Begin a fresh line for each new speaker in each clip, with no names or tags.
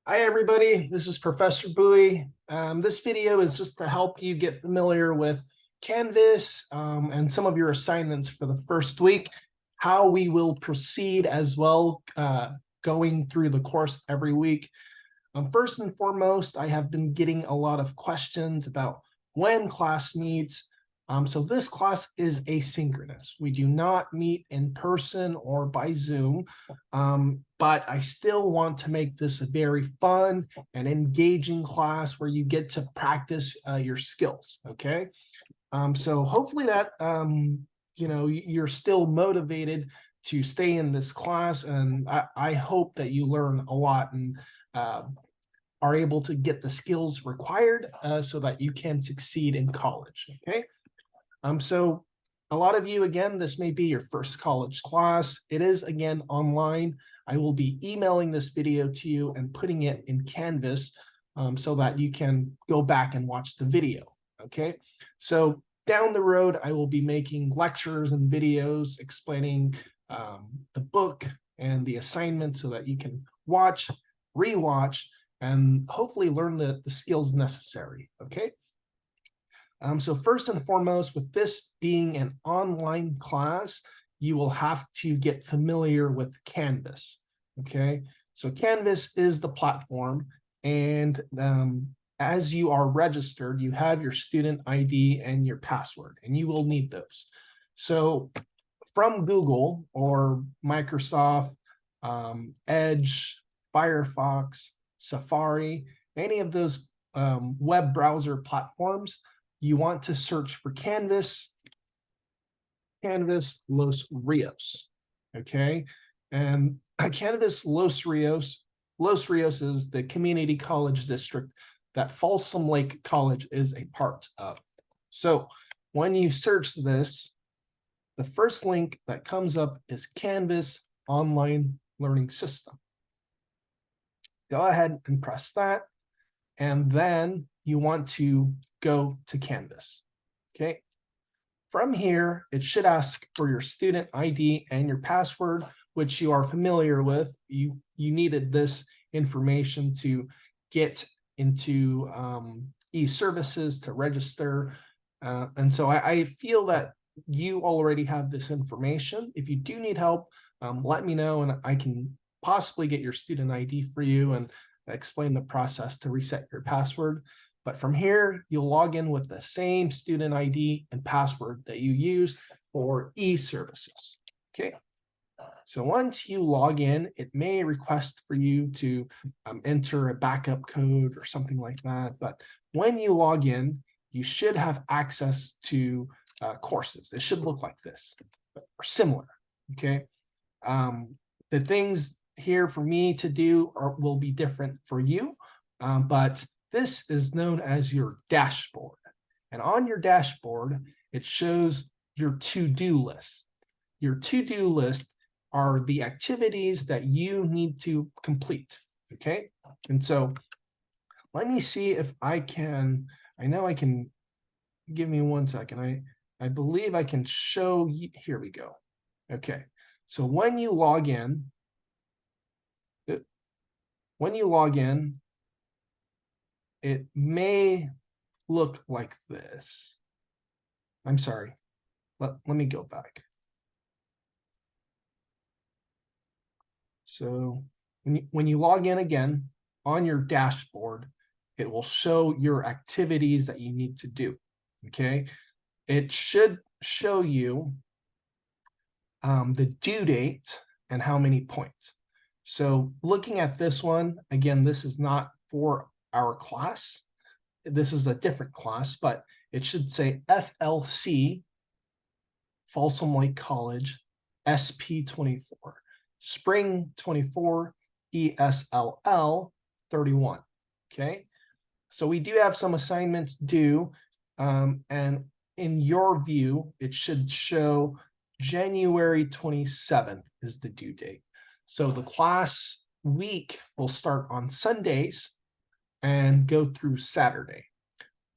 Hi, everybody. This is Professor Bowie. This video is just to help you get familiar with Canvas and some of your assignments for the first week, how we will proceed as well going through the course every week. First and foremost, I have been getting a lot of questions about when class meets. So this class is asynchronous. We do not meet in person or by Zoom, but I still want to make this a very fun and engaging class where you get to practice your skills, okay? So hopefully that, you're still motivated to stay in this class, and I hope that you learn a lot and are able to get the skills required so that you can succeed in college, okay? So a lot of you, again, this may be your first college class. It is, again, online. I will be emailing this video to you and putting it in Canvas so that you can go back and watch the video, okay? So down the road, I will be making lectures and videos explaining the book and the assignment so that you can watch, rewatch, and hopefully learn the skills necessary, okay? So first and foremost, with this being an online class, you will have to get familiar with Canvas, okay? So Canvas is the platform, and as you are registered, you have your student ID and your password, and you will need those. So from Google or Microsoft, Edge, Firefox, Safari, any of those web browser platforms, you want to search for Canvas Los Rios, okay? And Canvas Los Rios is the community college district that Folsom Lake College is a part of. So when you search this, the first link that comes up is Canvas Online Learning System. Go ahead and press that, and then you want to go to Canvas, okay? From here, it should ask for your student ID and your password, which you are familiar with. You needed this information to get into e-services to register. And so I feel that you already have this information. If you do need help, let me know and I can possibly get your student ID for you and explain the process to reset your password. But from here, you'll log in with the same student ID and password that you use for e-services, okay? So once you log in, it may request for you to enter a backup code or something like that. But when you log in, you should have access to courses. It should look like this or similar, okay? The things here for me to do will be different for you, but this is known as your dashboard. And on your dashboard, it shows your to-do list. Your to-do list are the activities that you need to complete, okay? And so let me see if I can, I know I can, give me 1 second. I believe I can show you, here we go. Okay, so when you log in, it may look like this. I'm sorry. Let me go back. So when you log in again on your dashboard, it will show your activities that you need to do, okay? It should show you the due date and how many points. So looking at this one, again, this is not for our class. This is a different class, but it should say FLC, Folsom Lake College, SP24, Spring 24, ESLL 31, okay? So we do have some assignments due, and in your view, it should show January 27th is the due date. So the class week will start on Sundays and go through Saturday.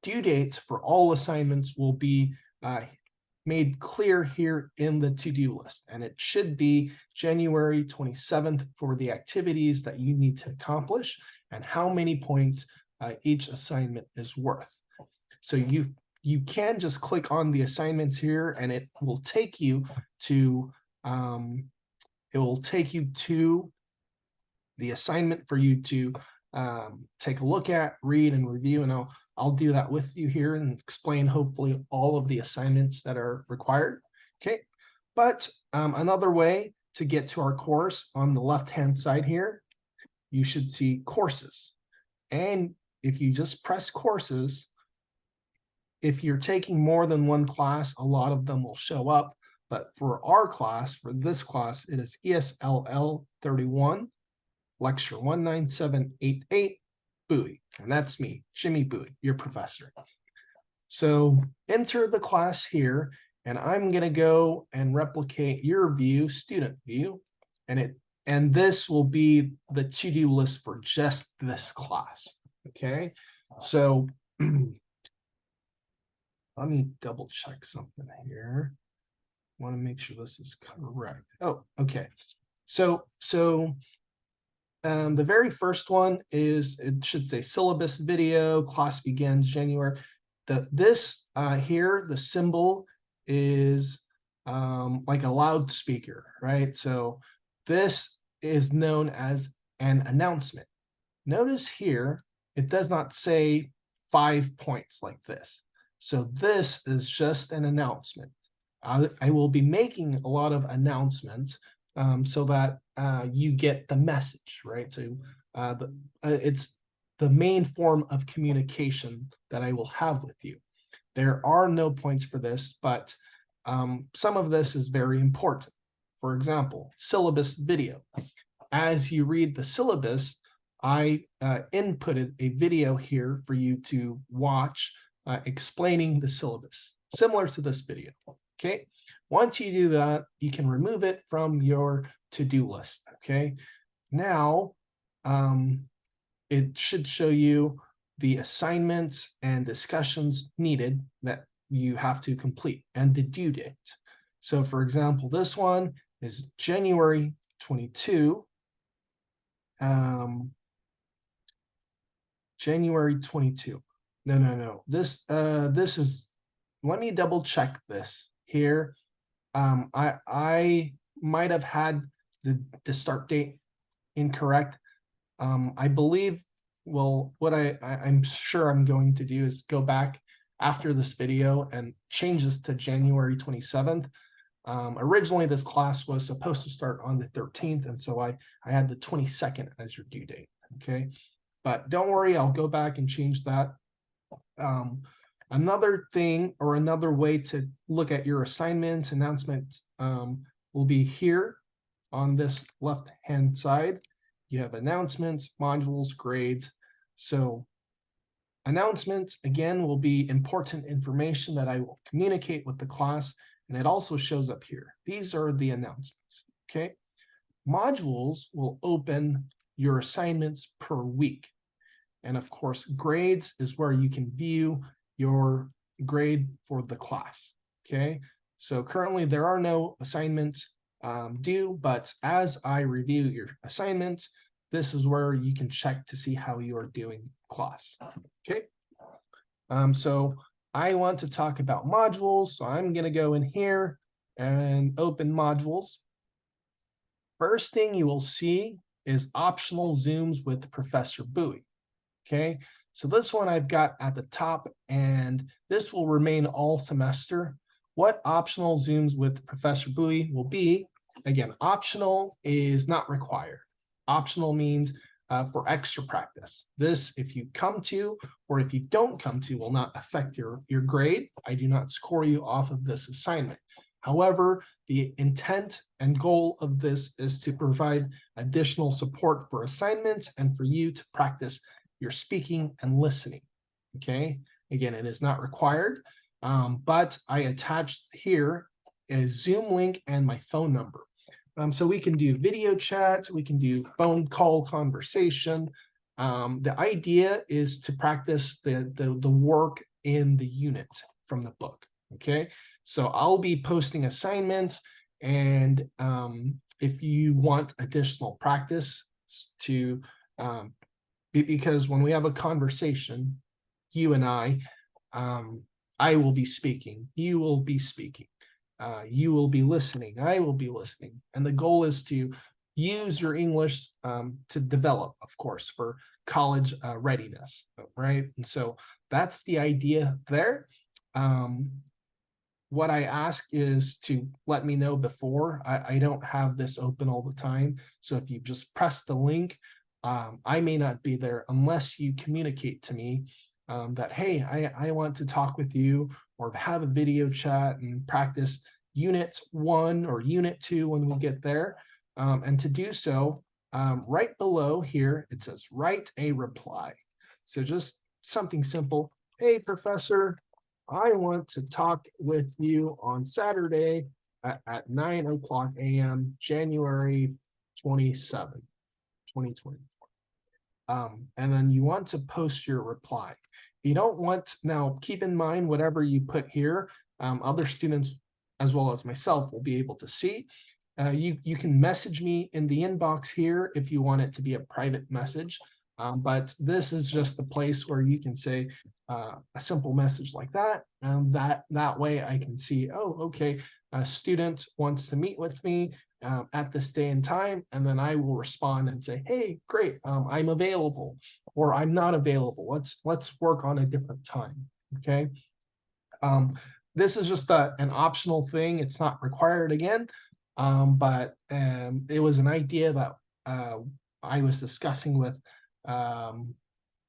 Due dates for all assignments will be made clear here in the to-do list, and it should be January 27th for the activities that you need to accomplish and how many points each assignment is worth. So you can just click on the assignments here, and it will take you to the assignment for you to take a look at, read, and review. And I'll do that with you here and explain hopefully all of the assignments that are required. Okay, but another way to get to our course, on the left-hand side here, you should see courses. And if you just press courses, if you're taking more than one class, a lot of them will show up. But for our class, for this class, it is ESLL31, lecture 19788, Bowie. And that's me, Jimmy Bowie, your professor. So enter the class here, and I'm going to go and replicate your view, student view, and this will be the to-do list for just this class. Okay, so let me double check something here. I want to make sure this is correct. Oh, okay. So the very first one is, it should say syllabus video, class begins January. This here, the symbol is like a loudspeaker, right? So this is known as an announcement. Notice here, it does not say 5 points like this. So this is just an announcement. I will be making a lot of announcements so that you get the message, right? So it's the main form of communication that I will have with you. There are no points for this, but some of this is very important. For example, syllabus video. As you read the syllabus, I inputted a video here for you to watch explaining the syllabus, similar to this video. Okay, once you do that, you can remove it from your to-do list. Okay, now it should show you the assignments and discussions needed that you have to complete and the due date. So for example, this one is January 22. January 22. No. This is, let me double check this here. I might have had the start date incorrect. I believe, well, what I'm sure I'm going to do is go back after this video and change this to January 27th. Originally, this class was supposed to start on the 13th, and so I had the 22nd as your due date. Okay, but don't worry, I'll go back and change that. Another thing, or another way to look at your assignments, announcements, will be here on this left-hand side. You have announcements, modules, grades. So announcements, again, will be important information that I will communicate with the class, and it also shows up here. These are the announcements, okay? Modules will open your assignments per week. And of course, grades is where you can view your grade for the class, okay? So currently there are no assignments due, but as I review your assignments, this is where you can check to see how you are doing class, okay? So I want to talk about modules, so I'm gonna go in here and open modules. First thing you will see is optional Zooms with Professor Bowie. Okay, so this one I've got at the top, and this will remain all semester. What optional Zooms with Professor Bowie will be, again, optional is not required. Optional means for extra practice. This, if you come to or if you don't come to, will not affect your grade. I do not score you off of this assignment. However, the intent and goal of this is to provide additional support for assignments and for you to practice your speaking and listening, okay? Again, it is not required, but I attached here a Zoom link and my phone number. So we can do video chat, we can do phone call conversation. The idea is to practice the work in the unit from the book, okay? So I'll be posting assignments, and if you want additional practice to, because when we have a conversation, you and I will be speaking, you will be speaking, you will be listening, I will be listening. And the goal is to use your English to develop, of course, for college readiness, right? And so that's the idea there. What I ask is to let me know before. I don't have this open all the time. So if you just press the link, I may not be there unless you communicate to me that, hey, I want to talk with you or have a video chat and practice unit 1 or unit 2 when we get there. And to do so, right below here, it says write a reply. So just something simple. Hey, professor, I want to talk with you on Saturday at 9:00 a.m., January 27, 2024. And then you want to post your reply. You don't want, now keep in mind, whatever you put here, other students as well as myself will be able to see. You can message me in the inbox here if you want it to be a private message. But this is just the place where you can say a simple message like that. And that way I can see, oh, okay, a student wants to meet with me at this day and time. And then I will respond and say, hey, great, I'm available, or I'm not available. Let's work on a different time, okay? This is just an optional thing. It's not required again. But it was an idea that I was discussing with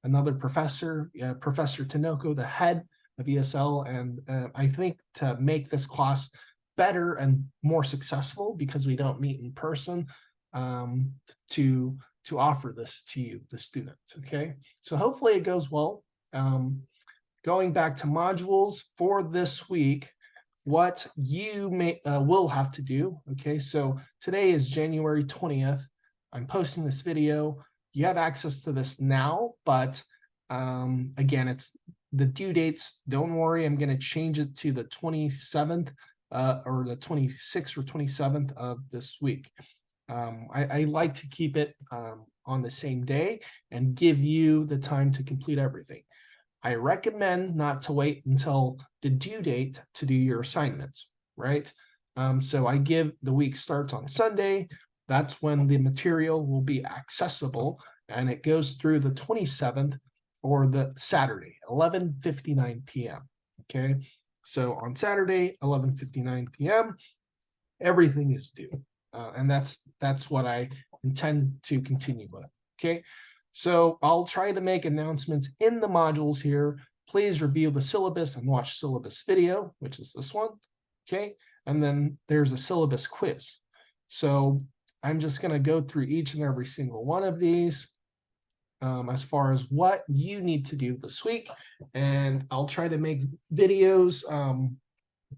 another professor, Professor Tinoco, the head of ESL, and I think to make this class better and more successful, because we don't meet in person, to offer this to you, the students. Okay, so hopefully it goes well. Going back to modules for this week, what you will have to do. Okay, so today is January 20th. I'm posting this video. You have access to this now, but again, it's the due dates. Don't worry, I'm going to change it to the 27th or the 26th or 27th of this week. I like to keep it on the same day and give you the time to complete everything. I recommend not to wait until the due date to do your assignments, right? So I give the week starts on Sunday. That's when the material will be accessible, and it goes through the 27th or the Saturday, 11:59 p.m. Okay, so on Saturday, 11:59 p.m., everything is due, and that's what I intend to continue with. Okay. So I'll try to make announcements in the modules here. Please review the syllabus and watch syllabus video, which is this one, okay? And then there's a syllabus quiz. So I'm just gonna go through each and every single one of these as far as what you need to do this week. And I'll try to make videos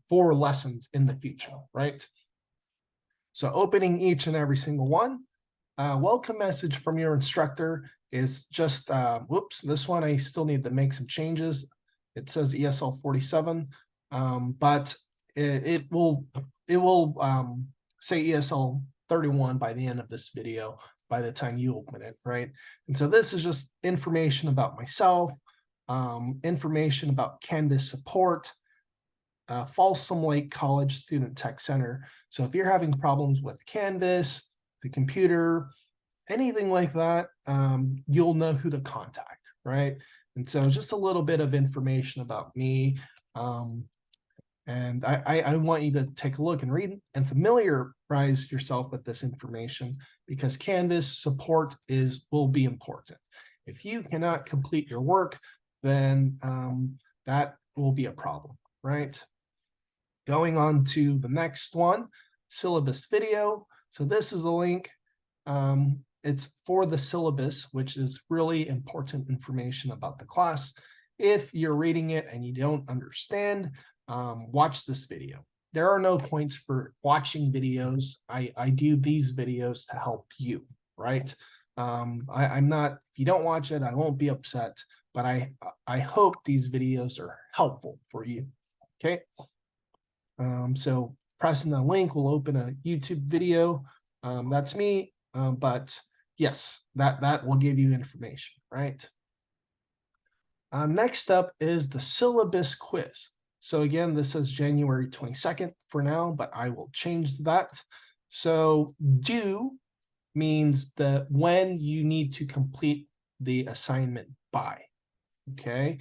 for lessons in the future, right? So opening each and every single one. Welcome message from your instructor is just, whoops, this one I still need to make some changes. It says ESL47, but it will say ESL31 by the end of this video, by the time you open it, right? And so this is just information about myself, information about Canvas support, Folsom Lake College Student Tech Center. So if you're having problems with Canvas, the computer, anything like that, you'll know who to contact, right? And so just a little bit of information about me. And I want you to take a look and read and familiarize yourself with this information, because Canvas support will be important. If you cannot complete your work, then that will be a problem, right? Going on to the next one, syllabus video. So this is a link. It's for the syllabus, which is really important information about the class. If you're reading it and you don't understand, watch this video. There are no points for watching videos. I do these videos to help you, right? I'm not, if you don't watch it, I won't be upset, but I hope these videos are helpful for you, okay? So pressing the link will open a YouTube video. That's me, but yes, that will give you information, right? Next up is the syllabus quiz. So again, this says January 22nd for now, but I will change that. So due means that when you need to complete the assignment by, okay?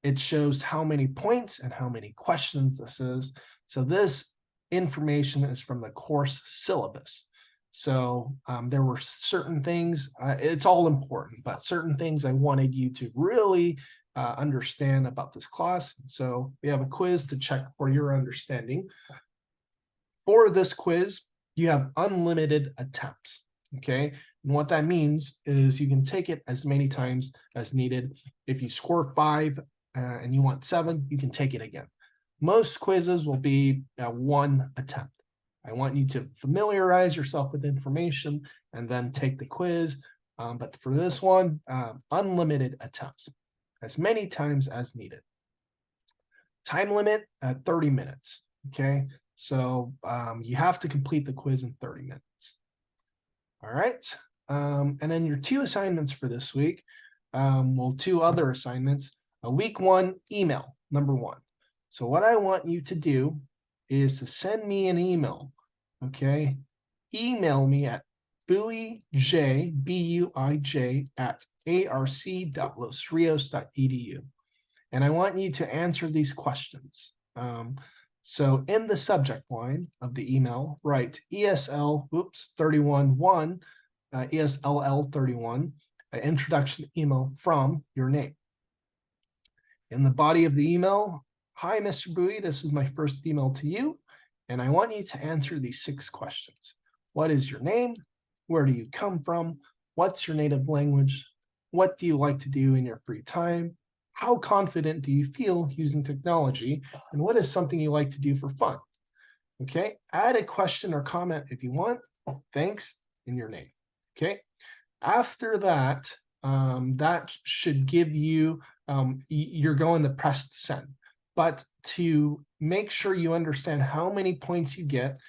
It shows how many points and how many questions this is. So this information is from the course syllabus. So there were certain things, it's all important, but certain things I wanted you to really understand about this class. So we have a quiz to check for your understanding. For this quiz, you have unlimited attempts, okay? And what that means is you can take it as many times as needed. If you score 5 and you want 7, you can take it again. Most quizzes will be one attempt. I want you to familiarize yourself with information and then take the quiz. But for this one, unlimited attempts, as many times as needed. Time limit at 30 minutes, okay? So you have to complete the quiz in 30 minutes. All right. And then your 2 assignments for this week, well, 2 other assignments. Week 1, email, number 1. So what I want you to do is to send me an email, okay? Email me at buij, B-U-I-J, at arc.losrios.edu. And I want you to answer these questions. So in the subject line of the email, write ESLL31, ESLL31, an introduction email from your name. In the body of the email, hi, Mr. Bowie, this is my first email to you, and I want you to answer these 6 questions. What is your name? Where do you come from? What's your native language? What do you like to do in your free time? How confident do you feel using technology? And what is something you like to do for fun? Okay, add a question or comment if you want. Thanks, in your name. Okay, after that, that should give you, you're going to press send. But to make sure you understand how many points you get,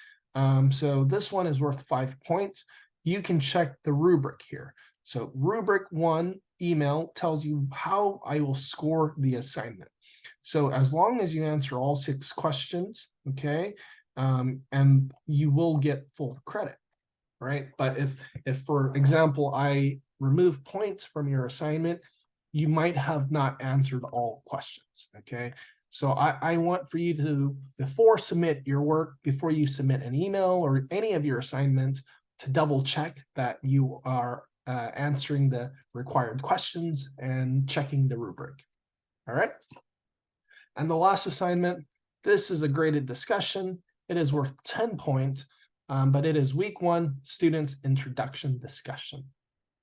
so this one is worth 5 points. You can check the rubric here. So rubric 1 email tells you how I will score the assignment. So as long as you answer all 6 questions, okay, and you will get full credit, right? But if for example, I remove points from your assignment, you might have not answered all questions, okay? So I want for you to, before submit your work, before you submit an email or any of your assignments, to double check that you are answering the required questions and checking the rubric. All right. And the last assignment, this is a graded discussion. It is worth 10 points, but it is week 1 students introduction discussion.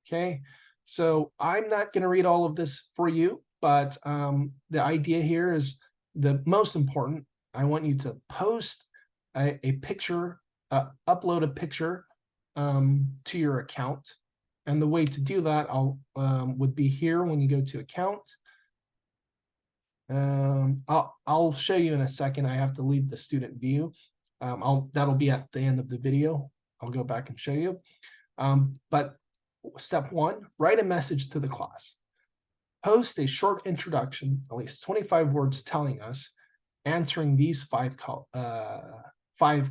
Okay. So I'm not going to read all of this for you, but the idea here is the most important. I want you to post a picture, upload a picture to your account. And the way to do that would be here when you go to account. I'll show you in a second. I have to leave the student view. That'll be at the end of the video. I'll go back and show you. But step 1, write a message to the class. Post a short introduction, at least 25 words telling us, answering these 5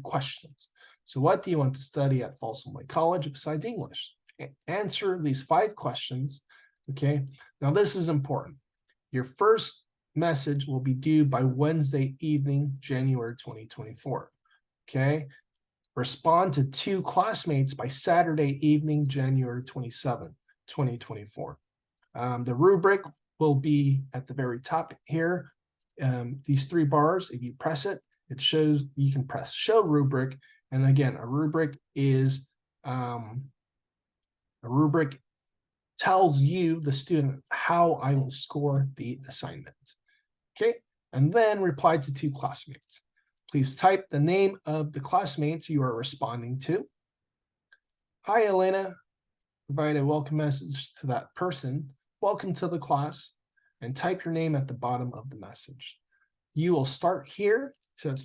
questions. So what do you want to study at Folsom Lake College besides English? Answer these 5 questions, okay? Now this is important. Your first message will be due by Wednesday evening, January 2024, okay? Respond to 2 classmates by Saturday evening, January 27, 2024. The rubric will be at the very top here. These 3 bars, if you press it, it shows, you can press show rubric. And again, a rubric is, a rubric tells you, the student, how I will score the assignment. Okay, and then reply to 2 classmates. Please type the name of the classmates you are responding to. Hi, Elena. Provide a welcome message to that person. Welcome to the class, and type your name at the bottom of the message. you will start here to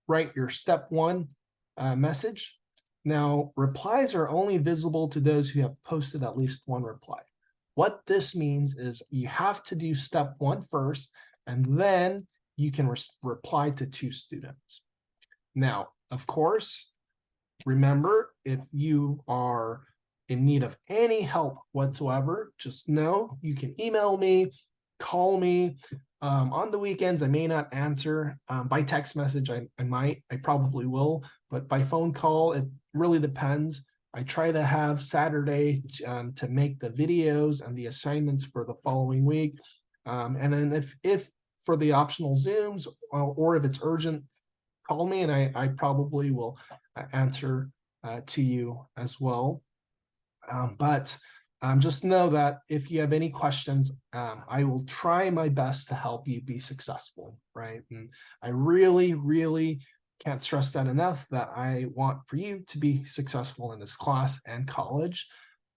write your step 1 message. Now, replies are only visible to those who have posted at least 1 reply. What this means is you have to do step 1 first, and then you can reply to 2 students. Now, of course, remember, if you are in need of any help whatsoever, just know you can email me, call me. On the weekends, I may not answer. By text message, I probably will, but by phone call, it really depends. I try to have Saturday to make the videos and the assignments for the following week. And then if for the optional Zooms, or if it's urgent, call me and I probably will answer to you as well. But just know that if you have any questions, I will try my best to help you be successful, right? And I really, really can't stress that enough, that I want for you to be successful in this class and college.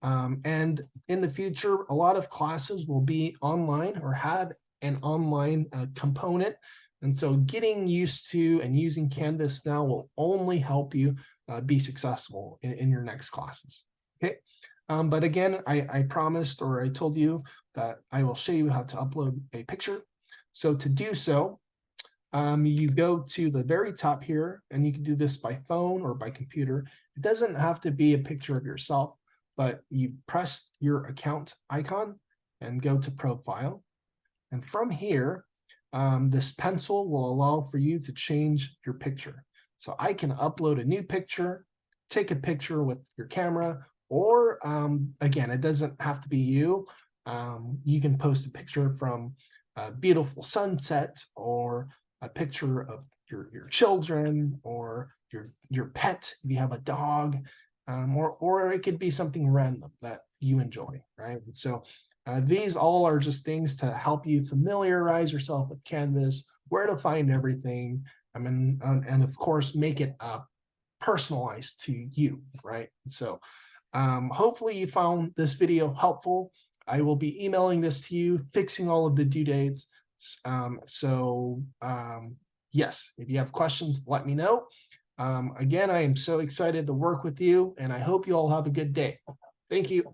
And in the future, a lot of classes will be online or have an online component. And so getting used to and using Canvas now will only help you be successful in your next classes, okay? But again, I promised, or I told you, that I will show you how to upload a picture. So to do so, you go to the very top here, and you can do this by phone or by computer. It doesn't have to be a picture of yourself, but you press your account icon and go to Profile. And from here, this pencil will allow for you to change your picture. So I can upload a new picture, take a picture with your camera, or again, it doesn't have to be you. You can post a picture from a beautiful sunset, or a picture of your children, or your pet if you have a dog, or it could be something random that you enjoy, right? And so these all are just things to help you familiarize yourself with Canvas, where to find everything, and of course make it personalized to you, right? So hopefully you found this video helpful. I will be emailing this to you, fixing all of the due dates. Yes, if you have questions, let me know. Again, I am so excited to work with you, and I hope you all have a good day. Thank you.